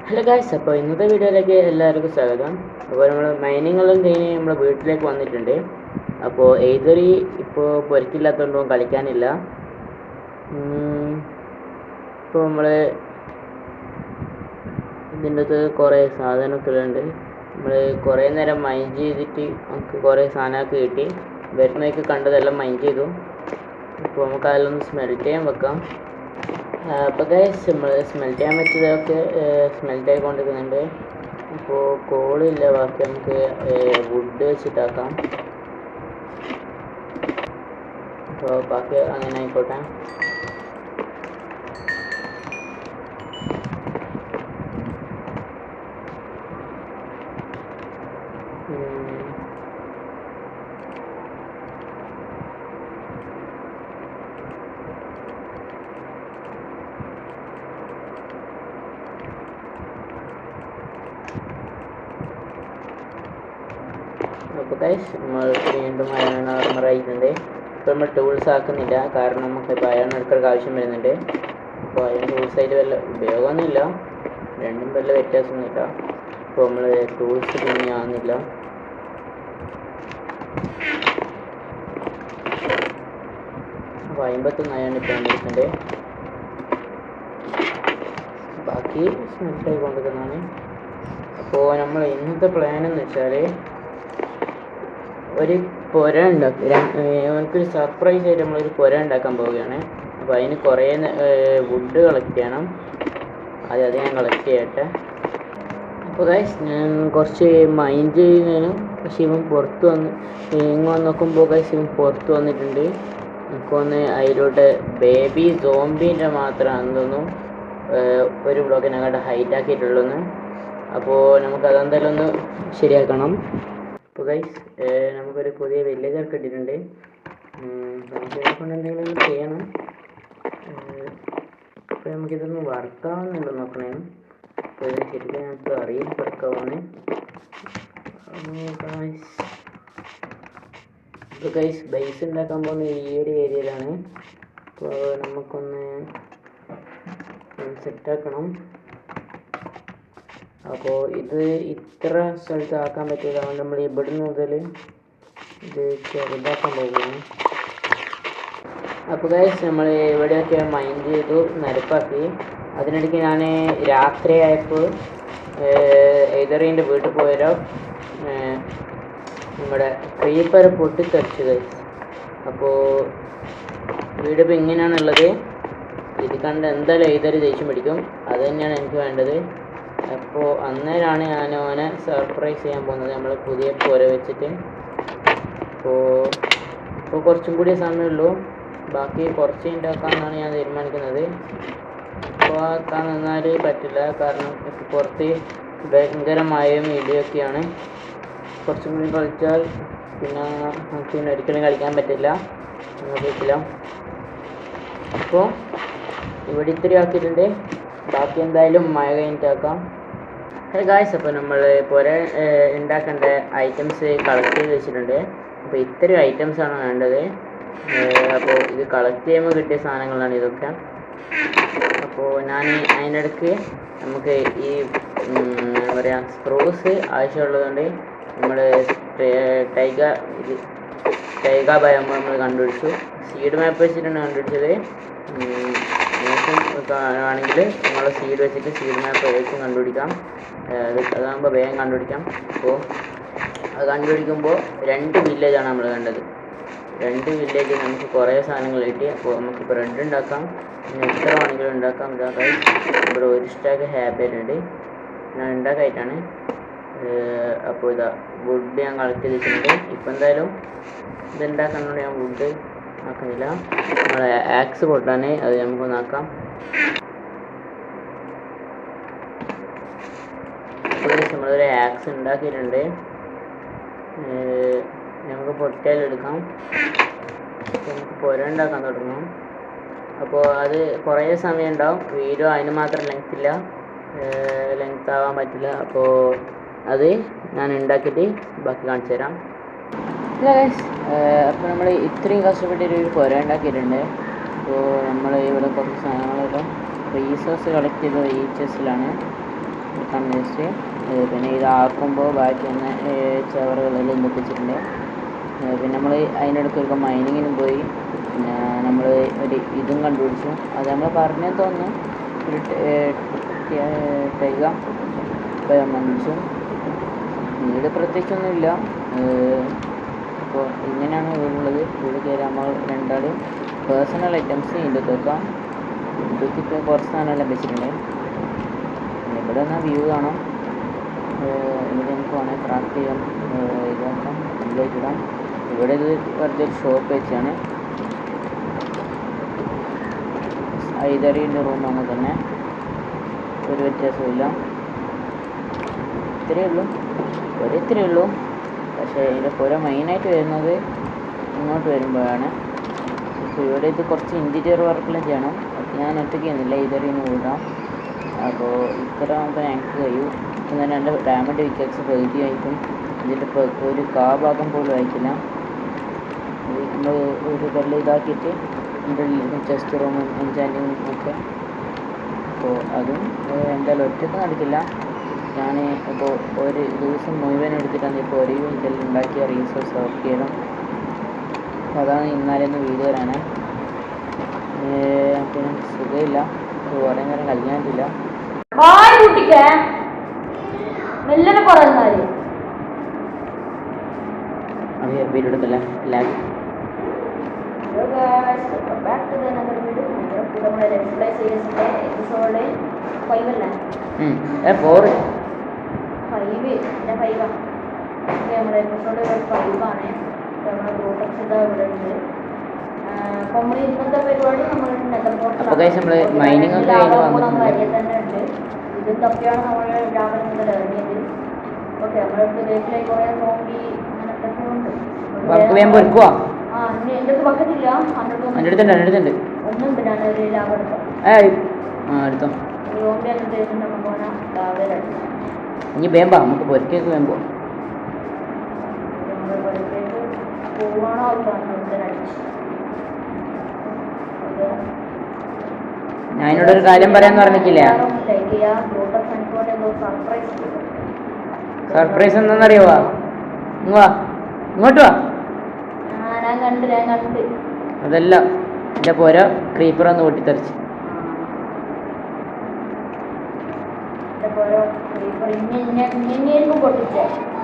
Hello guys, അപ്പോൾ ഇന്നത്തെ വീഡിയോയിലേക്ക് എല്ലാവർക്കും സ്വാഗതം. അപ്പോൾ നമ്മൾ മൈനിങ്ങെല്ലാം കഴിഞ്ഞ് നമ്മൾ വീട്ടിലേക്ക് വന്നിട്ടുണ്ട്. അപ്പോൾ എയ്തറി ഇപ്പോൾ പൊരിക്കില്ലാത്തതുകൊണ്ടും കളിക്കാനില്ല. ഇപ്പോൾ നമ്മൾ ഇതിൻ്റെ അകത്ത് കുറേ സാധനമൊക്കെ ഉണ്ട്. നമ്മൾ കുറേ നേരം മൈൻ ചെയ്തിട്ട് നമുക്ക് കുറേ സാധനമൊക്കെ കിട്ടി. വരുന്നതൊക്കെ കണ്ടതെല്ലാം മൈൻ ചെയ്തു. ഇപ്പോൾ നമുക്ക് അതിലൊന്ന് സ്മെൽറ്റ് ചെയ്യാൻ വെക്കാം. അപ്പോൾ ഗൈസ്, നമ്മൾ സ്മെൽറ്റ് ചെയ്യാൻ വെച്ചതൊക്കെ സ്മെൽറ്റ് ആയിക്കൊണ്ടിരിക്കുന്നുണ്ട്. ഇപ്പോൾ കോളില്ല, ബാക്കി നമുക്ക് വുഡ് വെച്ചിട്ടാക്കാം. അപ്പോൾ ബാക്കി അങ്ങനെ ആയിക്കോട്ടെ. അപ്പോൾ ഗൈസ്, നമ്മൾ വീണ്ടും അയൺ ആർമർ ആയിട്ടുണ്ട്. ഇപ്പോൾ നമ്മൾ ടൂൾസ് ആക്കുന്നില്ല, കാരണം നമുക്ക് ഇപ്പോൾ അയൺ എടുക്കേണ്ട ആവശ്യം വരുന്നുണ്ട്. അപ്പോൾ അയൺ ടൂൾസായിട്ട് വല്ല ഉപയോഗമൊന്നുമില്ല, രണ്ടും വല്ല വ്യത്യാസമൊന്നുമില്ല. അപ്പോൾ നമ്മൾ ടൂൾസ് പിന്നെ ആകുന്നില്ല. അപ്പോൾ 51 അയൺ ഇപ്പോൾ വന്നിരിക്കുന്നുണ്ട്. ബാക്കി സ്മെൽറ്റ് ആയിക്കൊണ്ടിരിക്കുന്നതാണ്. അപ്പോൾ നമ്മൾ ഇന്നത്തെ പ്ലാൻ എന്ന് വെച്ചാൽ ഒരു പുര ഉണ്ടാക്കി, നമുക്കൊരു സർപ്രൈസ് ആയിട്ട് നമ്മളൊരു പുര ഉണ്ടാക്കാൻ പോവുകയാണ്. അപ്പോൾ അതിന് കുറേ വുഡ് കളക്ട് ചെയ്യണം. അത് ഞാൻ കളക്ട് ചെയ്യട്ടെ. അപ്പോൾ ഗൈസ്, ഞാൻ കുറച്ച് മൈൻഡ് ചെയ്യുന്നതിനും, പക്ഷേ ഇവൻ പുറത്ത് വന്ന് ഇങ്ങോട്ട് നോക്കുമ്പോൾ ഗൈസ് ഇവൻ പുറത്ത് വന്നിട്ടുണ്ട്. എനിക്കൊന്ന് അതിലോട്ട് ബേബി സോംബീൻ്റെ മാത്രമാണ് തോന്നുന്നു ഒരു ബ്ലോക്ക് ഞങ്ങളുടെ ഹൈറ്റ് ആക്കിയിട്ടുള്ളൂ. അപ്പോൾ നമുക്കതെന്തായാലും ഒന്ന് ശരിയാക്കണം. അപ്പോൾ ഗൈസ്, നമുക്കൊരു പുതിയ വില്ലേജർ കിട്ടിയിട്ടുണ്ട്. നമുക്കിതിനെ കൊണ്ട് എന്തെങ്കിലും ചെയ്യണം. അപ്പോൾ നമുക്കിതൊന്ന് വർക്കാവുന്നുണ്ടോ നോക്കണേ. അപ്പോൾ ഇത് ശരിക്കും ഞങ്ങൾക്ക് അറിയില്ല വർക്കാവുന്നത്. അപ്പോൾ ഗൈസ്, ബേസ് ഉണ്ടാക്കാൻ പോകുന്ന ഈ ഒരു ഏരിയയിലാണ്. അപ്പോൾ നമുക്കൊന്ന് സെറ്റാക്കണം. അപ്പോൾ ഇത് ഇത്ര സ്ഥലത്ത് ആക്കാൻ പറ്റില്ല, അതുകൊണ്ട് നമ്മൾ ഇവിടുന്ന് മുതൽ ഇത് ചെറുതാക്കാൻ പോകുന്നു. അപ്പോൾ ഗൈസ്, നമ്മൾ ഇവിടെയൊക്കെ മൈൻ ചെയ്തു നിരപ്പാക്കി. അതിനിടയ്ക്ക് ഞാൻ രാത്രിയായപ്പോൾ എയ്തറിൻ്റെ വീട്ടിൽ പോയാലോ നമ്മുടെ ക്രീപ്പർ പൊട്ടിത്തെറിച്ചു ഗൈസ്. അപ്പോൾ വീട് ഇപ്പോൾ ഇങ്ങനെയാണുള്ളത്. ഇത് കണ്ട് എന്തായാലും എയ്തറി ദേഷ്യം പിടിക്കും. അത് തന്നെയാണ് എനിക്ക് വേണ്ടത്. അപ്പോൾ അന്നേരമാണ് ഞാൻ അവനെ സർപ്രൈസ് ചെയ്യാൻ പോകുന്നത്, നമ്മൾ പുതിയ പുര വെച്ചിട്ട്. ഇപ്പോൾ കുറച്ചും കൂടി സമയമുള്ളൂ, ബാക്കി കുറച്ച് ഉണ്ടാക്കാമെന്നാണ് ഞാൻ തീരുമാനിക്കുന്നത്. ഇപ്പോൾ ആക്കാൻ നിന്നാൽ പറ്റില്ല, കാരണം ഇപ്പോൾ പുറത്ത് ഭയങ്കരമായ ഇടിയൊക്കെയാണ്. കുറച്ചും കൂടി കളിച്ചാൽ പിന്നെ നമുക്ക് പിന്നെ ഒരിക്കലും കളിക്കാൻ പറ്റില്ല. അപ്പോൾ ഇവിടെ ഇത്തിരി ആക്കിയിട്ടുണ്ട്, ബാക്കി എന്തായാലും മഴ കഴിഞ്ഞിട്ടാക്കാം. ഗായ്സ്, അപ്പോൾ നമ്മൾ പുര ഉണ്ടാക്കേണ്ട ഐറ്റംസ് കളക്ട് ചെയ്ത് വെച്ചിട്ടുണ്ട്. അപ്പോൾ ഇത്രയും ഐറ്റംസാണ് വേണ്ടത്. അപ്പോൾ ഇത് കളക്ട് ചെയ്യുമ്പോൾ കിട്ടിയ സാധനങ്ങളാണ് ഇതൊക്കെ. അപ്പോൾ ഞാൻ അതിനിടയ്ക്ക് നമുക്ക് ഈ എന്താ പറയുക സ്പ്രൂസ് ആവശ്യമുള്ളതുകൊണ്ട് നമ്മൾ ടൈഗ ബയോം നമ്മൾ കണ്ടുപിടിച്ചു. സീഡ് മാപ്പ് വെച്ചിട്ടാണ് കണ്ടുപിടിച്ചത്. ആണെങ്കിൽ നമ്മളെ സീഡ് വെച്ചിട്ട് സീഡ് മാപ്പ് വെച്ച് കണ്ടുപിടിക്കാം. അതാകുമ്പോൾ വേഗം കണ്ടുപിടിക്കാം. അപ്പോൾ അത് കണ്ടുപിടിക്കുമ്പോൾ 2 വില്ലേജാണ് നമ്മൾ കണ്ടത്. 2 വില്ലേജ് നമുക്ക് കുറേ സാധനങ്ങൾ കിട്ടി. അപ്പോൾ നമുക്ക് ബ്രെഡ് ഉണ്ടാക്കാം, പിന്നെ എത്ര വേണമെങ്കിലും ഉണ്ടാക്കാം. ഇതാ ഇവിടെ ഒരു സ്റ്റാക്ക് ഹാബിറ്റ് ഉണ്ട്, ഞാൻ ഉണ്ടാക്കായിട്ടാണ്. അപ്പോൾ ഇതാ വുഡ് ഞാൻ കളക്ട് ചെയ്ത് വെച്ചിട്ടുണ്ട്. ഇപ്പോൾ എന്തായാലും ഇത് ഉണ്ടാക്കാനുണ്ട്, ഞാൻ വുഡ് ആക്കുന്നില്ല. നമ്മൾ ആക്സ് പൊട്ടാൻ അത് നമുക്കൊന്ന് ആക്കാം. നമ്മളൊരു ആക്സ് ഉണ്ടാക്കിയിട്ടുണ്ട്, നമുക്ക് പൊട്ടിയാലെടുക്കാം. നമുക്ക് പുര ഉണ്ടാക്കാൻ തുടങ്ങും. അപ്പോൾ അത് കുറേ സമയം ഉണ്ടാവും, വീഡിയോ അതിന് മാത്രം ലെങ്ത് ആവാൻ പറ്റില്ല. അപ്പോൾ അത് ഞാൻ ഉണ്ടാക്കിയിട്ട് ബാക്കി കാണിച്ചു തരാം. അപ്പോൾ നമ്മൾ ഇത്രയും കഷ്ടപ്പെട്ടൊരു പുര ഉണ്ടാക്കിയിട്ടുണ്ട്. അപ്പോൾ നമ്മൾ ഇവിടെ കുറച്ച് സാധനങ്ങളൊക്കെ റീസോഴ്സ് കളക്ട് ചെയ്തത് ഈ ചെസ്സിലാണ്. ജസ്റ്റ് പിന്നെ ഇതാക്കുമ്പോൾ ബാക്കി ഒന്ന് ചവറുകളെല്ലാം എന്തൊക്കെ വെച്ചിട്ടുണ്ട്. പിന്നെ നമ്മൾ അതിനിടയ്ക്ക് ഒരു മൈനിങ്ങിനും പോയി. പിന്നെ നമ്മൾ ഒരു ഇതും കണ്ടുപിടിച്ചു. അത് നമ്മൾ പറഞ്ഞേ തോന്നുന്നു ഒരു ടൈഗ മനുഷ്യൻ. വീട് പ്രത്യേകിച്ചൊന്നുമില്ല. അപ്പോൾ ഇങ്ങനെയാണ് വീടുള്ളത്. വീട് കയറി നമ്മൾ രണ്ടാളും പേഴ്സണൽ ഐറ്റംസ് ഇതിൻ്റെ വെക്കാം. ഇതിപ്പോൾ കുറച്ച് സാധനമെല്ലാം വെച്ചിട്ടുണ്ട്. ഇവിടെ നിന്ന് വ്യൂ കാണാം. ഇവിടെ നമുക്ക് വേണമെങ്കിൽ ക്രാഫ്റ്റ് ചെയ്യാം, ഇതാക്കാം, കംപ്ലീറ്റ് ഇടാം. ഇവിടെ ഇത് വെറുതെ ഒരു ഷോപ്പ് വെച്ചാണ്. ഐതറിൻ്റെ റൂം അങ്ങനെ തന്നെ, ഒരു വ്യത്യാസമില്ല. ഇത്രയേ ഉള്ളൂ. പക്ഷേ ഇതിൻ്റെ പുര മെയിനായിട്ട് വരുന്നത് ഇങ്ങോട്ട് വരുമ്പോഴാണ്. അപ്പോൾ ഇവിടെ ഇത് കുറച്ച് ഇൻറ്റീരിയർ വർക്കെല്ലാം ചെയ്യണം. അത് ഞാൻ ഒറ്റയ്ക്ക് ചെയ്യുന്നില്ല, ഐതറിന്ന് കൂടാം. അപ്പോൾ ഇത്ര ആകുമ്പോൾ ഞങ്ങൾക്ക് കഴിയും. ഇപ്പം തന്നെ എൻ്റെ ഡയമണ്ട് വിക്കറ്റ്സ് പകുതിയായിട്ടും ഇതിൻ്റെ ഒരു ഭാഗം പോലും ആയിട്ടില്ല. നമ്മൾ ഒരു വെള്ളം ഇതാക്കിയിട്ട് ഇതിൻ്റെ ചെസ്റ്റ് റൂമും എൻചാൻറ്റിങ്ങും ഒക്കെ. അപ്പോൾ അതും എന്തായാലും ഒറ്റയ്ക്ക് നടക്കില്ല. ഞാൻ ഇപ്പോൾ ഒരു ദിവസം മുഴുവൻ എടുത്തിട്ടാണ് ഇപ്പോൾ ഒരു ഇതെല്ലാം ഉണ്ടാക്കിയ റീസോഴ്സ് വർക്ക് ചെയ്യണം. അപ്പോൾ അതാണ് ഇന്നാലെന്ന് വീട് വരാണ്. പിന്നെ സുഖമില്ല, കുറേ നേരം കളിക്കാനില്ല. അത് വീടെടുക്കല്ല എല്ലാവരും. ഇന്നത്തെ പരിപാടി നമ്മൾ മൈനിങ് ഒക്കെ ഇത് തപ്പിയാണ് നമ്മൾ രാവിലെ മുതൽ ഇറങ്ങിയത്. ഓക്കെ, നമ്മളടുത്ത് ബേക്കിലായി കുറേ സോംബി അങ്ങനത്തെ ഉണ്ട്. എൻ്റെ അടുത്ത് ബക്കറ്റില്ല, ഒന്നും ഞാൻ ഒരു ലാഭം എടുക്കാം. സോംബി അങ്ങനത്തെ നമുക്ക് പോകാൻ രാവിലെ നമുക്ക് പൊരിക്കേക്ക് വേമ്പോ പോവാണോ ഞാനോടൊരു കാര്യം പറയാന്ന് പറഞ്ഞിട്ടില്ല. സർപ്രൈസ് എന്താണെന്നറിയോ? ഇങ്ങോട്ട് വാ. അതല്ല, എൻ്റെ പോര ക്രീപ്പർ ഒന്ന് പൊട്ടിത്തെറിച്ച്.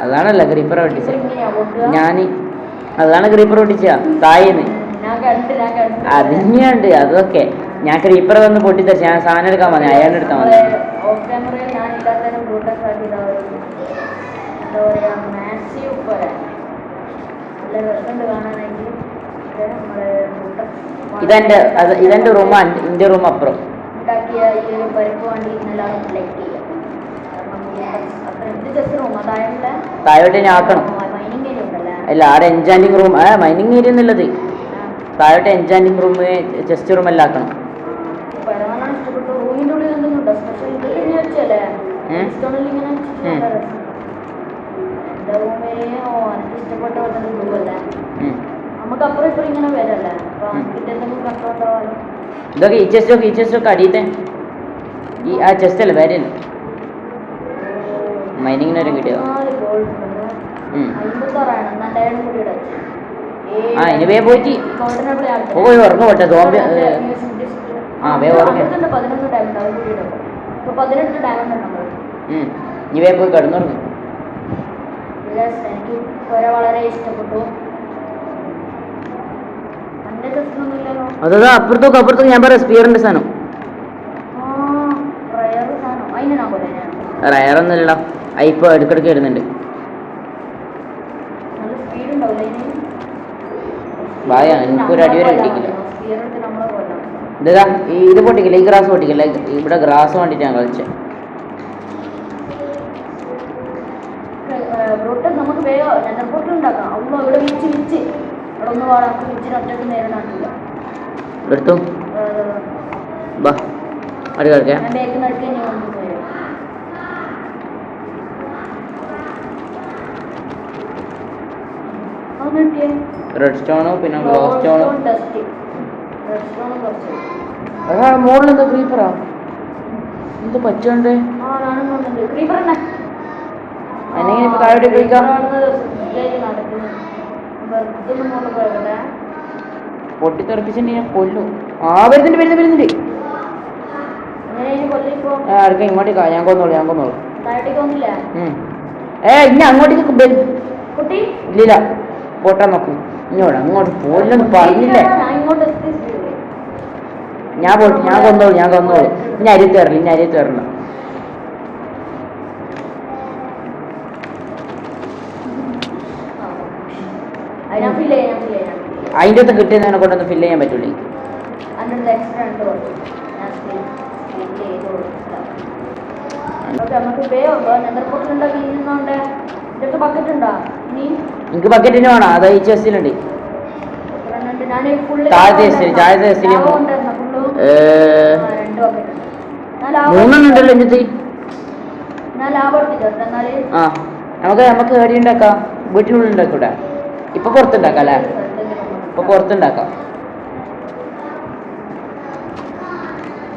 അതാണല്ല ക്രീപ്പർ പൊട്ടിച്ച അതാണ് ക്രീപ്പർ പൊട്ടിച്ച തായിന്ന്. അതിനുണ്ട് അതൊക്കെ. ഞാൻ ക്രീപ്പർ വന്ന് പൊട്ടിത്തെറിച്ച്. ഞാൻ സാധനം എടുക്കാൻ മതി, അയാളുടെ എടുക്കാൻ മതി. ഇതെന്റെ റൂമാ, എന്റെ റൂം അപ്പുറം. താഴോട്ട് ഞാൻ ആക്കണം. അല്ല, ആടെ എൻചാൻറ്റിങ് റൂം, മൈനിങ് ഏരിയ എന്നുള്ളത്. താഴോട്ട് എൻചാൻറ്റിങ് റൂം, ചെസ്റ്റ് റൂം എല്ലാം ആക്കണം. ഇതൊക്കെ ഈ ചെസ്റ്റ് ഒക്കെ അടിയത്തെ ആ ചെസ്റ്റ് അല്ല, വേറെ അല്ല. മൈനിങ്ങിനൊരു കിട്ടിയോ? ഇനി വേ പോയിട്ട് പോയി ഉറങ്ങ പോട്ടെ. സോംബി വേ ഉറങ്ങ. ഇനി വേ പോയി കിടന്നുറങ്ങി. വളരെ ഇഷ്ടപ്പെട്ടു. അതാ അപ്പുറത്തൊക്കെ ഞാൻ പറയാം. സ്പിയറിന്റെ സാധനം റയറൊന്നുമില്ല. ഇപ്പൊ ഇടക്കിടക്ക് വരുന്നുണ്ട്. ഭായ എനിക്കൊരു അടിവരെ കിട്ടിക്കില്ല. ഇതാ ഇത് പൊട്ടിക്കില്ല, ഈ ഗ്രാസ് പൊട്ടിക്കില്ല. ഇവിടെ ഗ്രാസ് വേണ്ടിട്ട് ഞാൻ കളിച്ചത്. നമുക്ക് വേഗം ഉണ്ടാക്കാം. ഇവിടെ വിച്ച് അവിടെ ഒന്ന് പാടാം. വിച്ചിന് ഒറ്റക്ക് നേരം നാട്ടില്ല. എടുത്തു ബാ അടി കളിക്കാം. ഞാൻ ബേക്ക് നടക്കാൻ ഞാൻ കൊണ്ടുപോയി. റെഡ് സ്റ്റോണും പിന്നെ ഗ്ലോ സ്റ്റോണും. മുകളിൽ എന്താ ക്രീപ്പറാ? എന്ത് പറ്റുണ്ട്? എവിടെ പോയിക്കാം? പൊട്ടിത്തെറിപ്പിച്ചിട്ട് ഞാൻ കൊല്ലും. ആ വരുന്നുണ്ട്. അടുക്ക ഇങ്ങോട്ടേക്കാ, ഞാൻ കൊന്നോളൂ. ഇനി അങ്ങോട്ടേക്ക് ഇല്ലില്ല, പോട്ടാൻ നോക്കും. ഇങ്ങോട്ട് അങ്ങോട്ട് പോയില്ലെന്ന് പറഞ്ഞില്ലേ. ഞാൻ കൊന്നോളൂ. ഇനി അരിയത്ത് വരണം. അതിൻ്റെ അടുത്ത് കിട്ടിയതിനെ കൊണ്ടൊന്ന് ഫില്ല് ചെയ്യാൻ പറ്റൂലേ? എനിക്ക് ബക്കറ്റിന് വേണം. അത് ഈ ചെസ്സിലുണ്ട്. മൂന്നെണ്ണം ഉണ്ടല്ലോ എൻ്റെ. ആ നമുക്ക് ഏടി ഉണ്ടാക്കാം. വീട്ടിനുള്ളിൽ ഉണ്ടാക്കൂടെ? ഇപ്പൊ പുറത്തുണ്ടാക്കാം അല്ലേ? ഇപ്പൊ പുറത്തുണ്ടാക്കാം.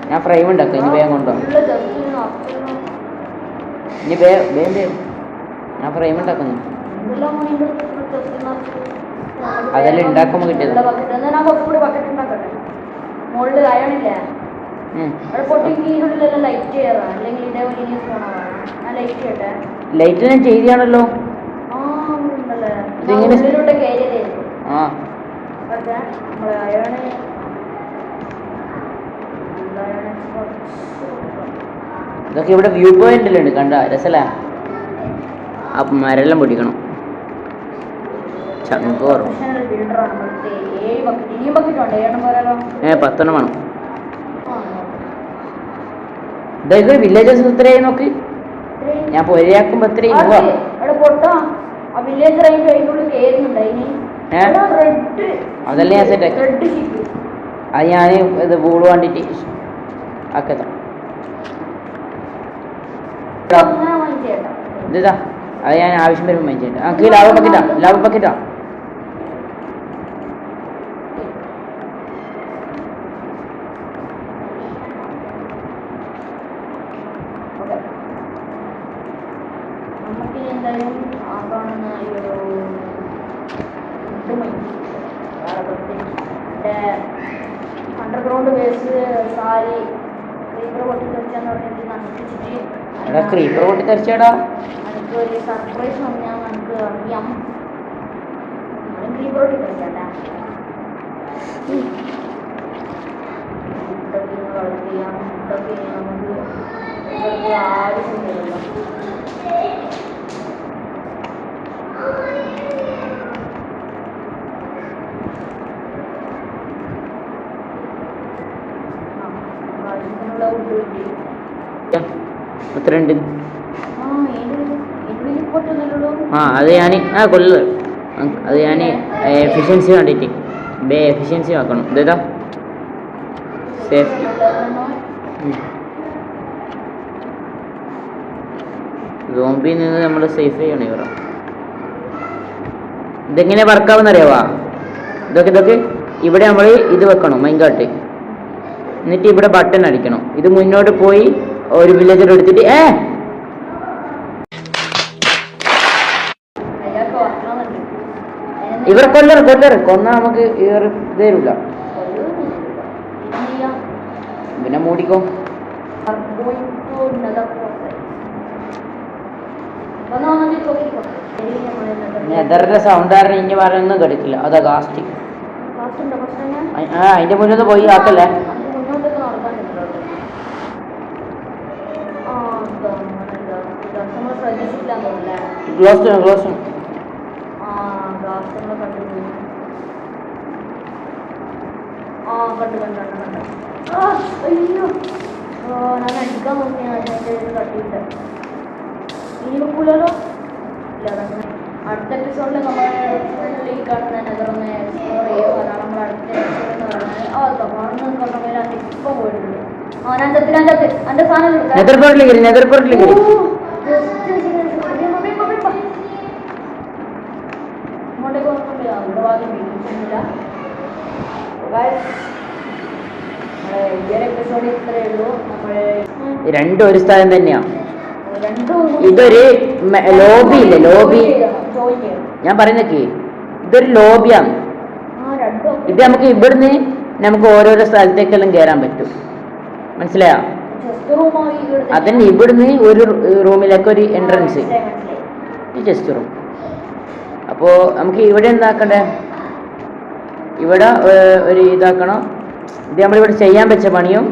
ഞാൻ ഫ്രൈം ഉണ്ടാക്കാം. ഇനി വേഗം കൊണ്ടോ. ഇനി വേഗം ഞാൻ ഫ്രൈം ഉണ്ടാക്കുന്നു. അതെല്ലാം ഉണ്ടാക്കുമ്പോ കിട്ടിയത്. ലൈറ്റ് ഞാൻ ചെയ്താണല്ലോ. ഇതൊക്കെ ഇവിടെ വ്യൂ പോയിന്റിലുണ്ട്. കണ്ട രസല. ആ മരെല്ലാം പൊടിക്കണം. ചങ്കോർ 10 വേണം. ഇതൊക്കെ വില്ലേജസ് എത്രയായി നോക്ക്. ഞാൻ പൊരയാക്കുമ്പോ എത്രയും അതല്ലേ ഞാൻ സെറ്റ് ആക്കി. അത് ഞാൻ ഇത് ബോൾ വേണ്ടിട്ട് ആക്കതാ. ഇതാ അത് ഞാൻ ആവശ്യം വരുമ്പോൾ മേടിച്ചിട്ടുണ്ട്. നമുക്ക് ലാഭ ബക്കറ്റാ. അണ്ടർഗ്രൗണ്ട് ബേസ് സാരി ക്രീപ്പർ പൊട്ടിത്തെറിച്ചെന്ന് പറഞ്ഞിട്ട് നശിപ്പിച്ചിട്ട് ക്രീപ്പർ പൊട്ടിത്തെറിച്ചേടാ. എനിക്ക് ഒരു സർപ്രൈസ് പറഞ്ഞാൽ നമുക്ക് അറിയാം. ക്രീപ്പർ പൊട്ടിത്തെറിച്ചേട്ടാ. കളക്ട് ചെയ്യാം. നമുക്ക് ആവശ്യമില്ലല്ലോ. എത്രയുണ്ട്? ആ അത് ഞാൻ അത് ഞാൻ എഫിഷ്യൻസി വേണ്ടിയിട്ട് എഫിഷ്യൻസി ആക്കണം. ഇതാ സേഫ്റ്റി. സോംബിയിൽ നിന്ന് നമ്മൾ സേഫ് ചെയ്യണം. ഇതെങ്ങനെ വർക്കാവുന്ന അറിയാവാ? ഇതൊക്കെ ഇവിടെ നമ്മൾ ഇത് വെക്കണം, മൈൻകാട്ട്. എന്നിട്ട് ഇവിടെ ബട്ടൺ അടിക്കണം. ഇത് മുന്നോട്ട് പോയി ഒരു വില്ലേജർ എടുത്തിട്ട് ഇവർ കൊന്നാ നമുക്ക് തരൂല. പിന്നെ മൂടിക്കോ. നെതറിന്റെ സൗണ്ട് കാരണം ഇനി പറയുന്നത് കേട്ടിട്ടില്ല. അതാ കാസ്റ്റ്. അതിന്റെ മുന്നേ പോയി ആക്കല്ലേ. ക്ലോസ് അയ്യോ ഞാൻ അടിക്കാൻ നോക്കിയാണ് കട്ടിയില്ല. ഇനി വെക്കൂലോ. അടുത്ത എപ്പിസോഡിൽ നമ്മൾ ഫുള്ളി കാണുന്ന നെതറൊന്ന് എക്സ്പ്ലോർ ചെയ്യുക. നമ്മൾ അടുത്ത എപ്പിസോഡ് എന്ന് പറയുന്നത് പറഞ്ഞ പോലെ ഇപ്പം പോയിട്ടുണ്ട്. എന്റെ സാധനം ഇങ്ങോട്ടേക്ക് നോക്കുന്നില്ല. അവിടെ ഭാഗ്യം വീട്ടില്ല. നമ്മുടെ ഈ ഒരു എപ്പിസോഡ് ഇത്രയേ ഉള്ളൂ. നമ്മൾ രണ്ടും ഒരു സ്ഥലം തന്നെയാ. ഇതൊരു ലോബി ഇല്ലേ, ലോബി. ജോയിൻ ചെയ്യണം. ഞാൻ പറയുന്നേക്ക്, ഇതൊരു ലോബിയാണ്. ഇത് നമുക്ക് ഇവിടുന്ന് നമുക്ക് ഓരോരോ സ്ഥലത്തേക്കെല്ലാം കയറാൻ പറ്റും, മനസ്സിലായോ? അതന്നെ, ഇവിടുന്ന് ഒരു റൂമിലേക്ക് ഒരു എൻട്രൻസ്, ജസ്റ്റ് റൂം. അപ്പോൾ നമുക്ക് ഇവിടെ എന്താക്കണ്ടേ, ഇവിടെ ഒരു ഇതാക്കണം. ഇത് നമ്മളിവിടെ ചെയ്യാൻ വെച്ച പണിയും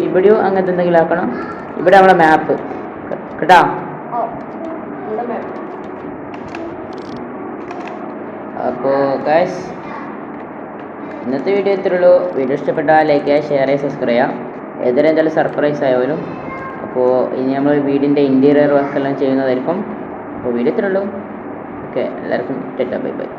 ഇവിടെയും അങ്ങനത്തെ എന്തെങ്കിലും ആക്കണം. ഇവിടെ നമ്മളെ മാപ്പ് കേട്ടാ. അപ്പോൾ ഗൈസ്, ഇന്നത്തെ വീഡിയോ ഇത്രയുള്ളൂ. വീഡിയോ ഇഷ്ടപ്പെട്ടാൽ ലൈക്ക് ചെയ്യുക, ഷെയർ ചെയ്യുക, സബ്സ്ക്രൈബ് ചെയ്യുക. ഏതൊരു സർപ്രൈസ് ആയാലും. അപ്പോൾ ഇനി നമ്മൾ വീടിൻ്റെ ഇൻറ്റീരിയർ വർക്കെല്ലാം ചെയ്യുന്നതായിരിക്കും. അപ്പോൾ വീഡിയോ ഇത്രയുള്ളൂ. ഓക്കെ, എല്ലാവർക്കും ടാറ്റാ, ബൈ ബൈ.